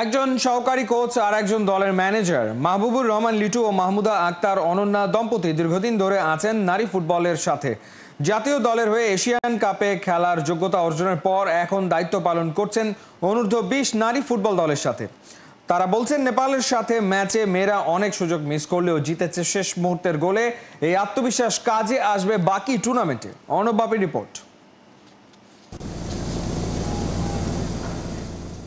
একজন সহকারী কোচ আর একজন দলের ম্যানেজার মাহবুবুর রহমান লিটু ও মাহমুদা আক্তার অনন্যা দম্পতি দীর্ঘদিন ধরে আছেন নারী ফুটবলের সাথে। জাতীয় দলের হয়ে এশিয়ান কাপে খেলার যোগ্যতা অর্জনের পর এখন দায়িত্ব পালন করছেন অনূর্ধ্ব 20 নারী ফুটবল দলের সাথে। তারা বলছেন, নেপালের সাথে ম্যাচে মেয়েরা অনেক সুযোগ মিস করলেও জিতেছে শেষ মুহূর্তের গোলে। এই আত্মবিশ্বাস কাজে আসবে বাকি টুর্নামেন্টে। অর্ণব বাপির রিপোর্ট।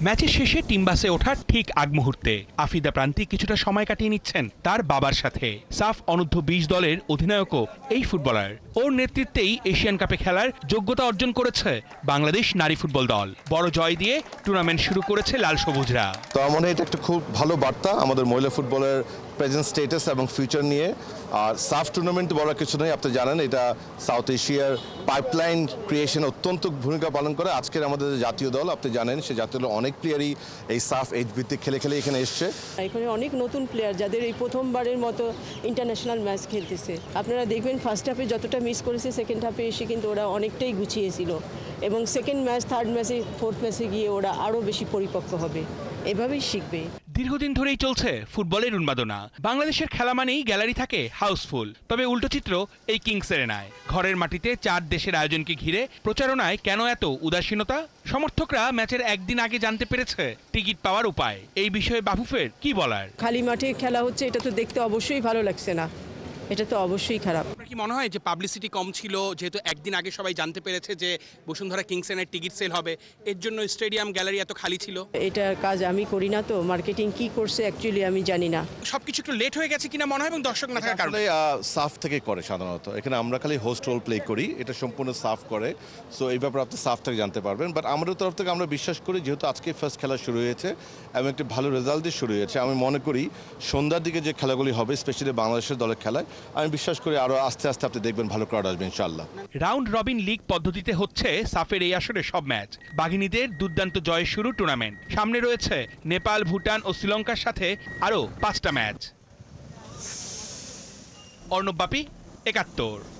ম্যাচের শেষে টিম বাসে ওঠার ঠিক আগ মুহূর্তে আফিদা প্রান্তি কিছুটা সময় কাটিয়ে নিচ্ছেন তার বাবার সাথে। সাফ অনূর্ধ্ব 20 দলের অধিনায়কও এই ফুটবলার। ওর নেতৃত্বেই এশিয়ান কাপে খেলার যোগ্যতা অর্জন করেছে বাংলাদেশ নারী ফুটবল দল। বড় জয় দিয়ে টুর্নামেন্ট শুরু করেছে লাল সবুজরা। তো আমার মনে হয় এটা একটা খুব ভালো বার্তা আমাদের মহিলা ফুটবলের প্রেজেন্ট স্টেটাস এবং ফিউচার নিয়ে। আর সাফ টুর্নামেন্ট বড় কিছু নয়, আপনি জানেন এটা সাউথ এশিয়ার পাইপলাইন ক্রিয়েশন অত্যন্ত ভূমিকা পালন করে। আজকের আমাদের জাতীয় দল আপনি জানেন, সে জাতীয় দল অনেক প্লেয়ারই এই সাফ এইচ ভিত্তিক খেলে খেলে এখানে এসছে। এখানে অনেক নতুন প্লেয়ার যাদের এই প্রথমবারের মতো ইন্টারন্যাশনাল ম্যাচ খেলতেছে। আপনারা দেখবেন ফার্স্ট হাফে যতটা মিস করেছে সেকেন্ড হাফে এসে কিন্তু ওরা অনেকটাই গুছিয়েছিল, এবং সেকেন্ড ম্যাচ, থার্ড ম্যাচে, ফোর্থ ম্যাচে গিয়ে ওরা আরও বেশি পরিপক্ক হবে, এভাবেই শিখবে। দীর্ঘদিন ধরেই চলছে ফুটবলের উন্মাদনা। বাংলাদেশের খেলা মানেই গ্যালারি থাকে হাউসফুল। তবে উল্টো চিত্র এই কিংস এরেনায়। ঘরের মাটিতে 4 দেশের আয়োজনকে ঘিরে প্রচারণায় কেন এত উদাসীনতা? সমর্থকরা ম্যাচের একদিন আগে জানতে পেরেছে টিকিট পাওয়ার উপায়। এই বিষয়ে বাফুফের কি বলার? খালি মাঠে খেলা হচ্ছে, এটা তো দেখতে অবশ্যই ভালো লাগছে না, এটা তো অবশ্যই খারাপ। আপনার কি মনে হয় যে পাবলিসিটি কম ছিল, যেহেতু একদিন আগে সবাই জানতে পেরেছে যে বসুন্ধরা কিংসেনের টিকিট সেল হবে, এর জন্য স্টেডিয়াম গ্যালারি এত খালি ছিল? এটার কাজ আমি করি না, তো মার্কেটিং কি করছে অ্যাকচুয়ালি আমি জানি না। সবকিছু একটু লেট হয়ে গেছে কিনা মনে হয়, এবং দর্শক না থাকার কারণে। সাফ থেকে করে সাধারণত, এখানে আমরা খালি হোস্ট রোল প্লে করি, এটা সম্পূর্ণ সাফ করে। সো এই ব্যাপারে আপনি সাফ থেকে জানতে পারবেন। বাট আমাদের তরফ থেকে আমরা বিশ্বাস করি, যেহেতু আজকে ফার্স্ট খেলা শুরু হয়েছে এবং একটি ভালো রেজাল্ট দিয়ে শুরু হয়েছে, আমি মনে করি সন্ধ্যার দিকে যে খেলাগুলি হবে, স্পেশালি বাংলাদেশের দলের খেলায়, আমি বিশ্বাস করি আরো আস্তে আস্তে আপনি দেখবেন ভালো ক্রাউড আসবে ইনশাআল্লাহ। রাউন্ড রবিন লিগ পদ্ধতিতে হচ্ছে সাফের এই আসরে সব ম্যাচ। বাঘিনীদের দুর্দান্ত জয়ে শুরু টুর্নামেন্ট। সামনে রয়েছে নেপাল, ভুটান ও শ্রীলঙ্কার সাথে আরও 5টা ম্যাচ। অর্ণব বাপি, 71।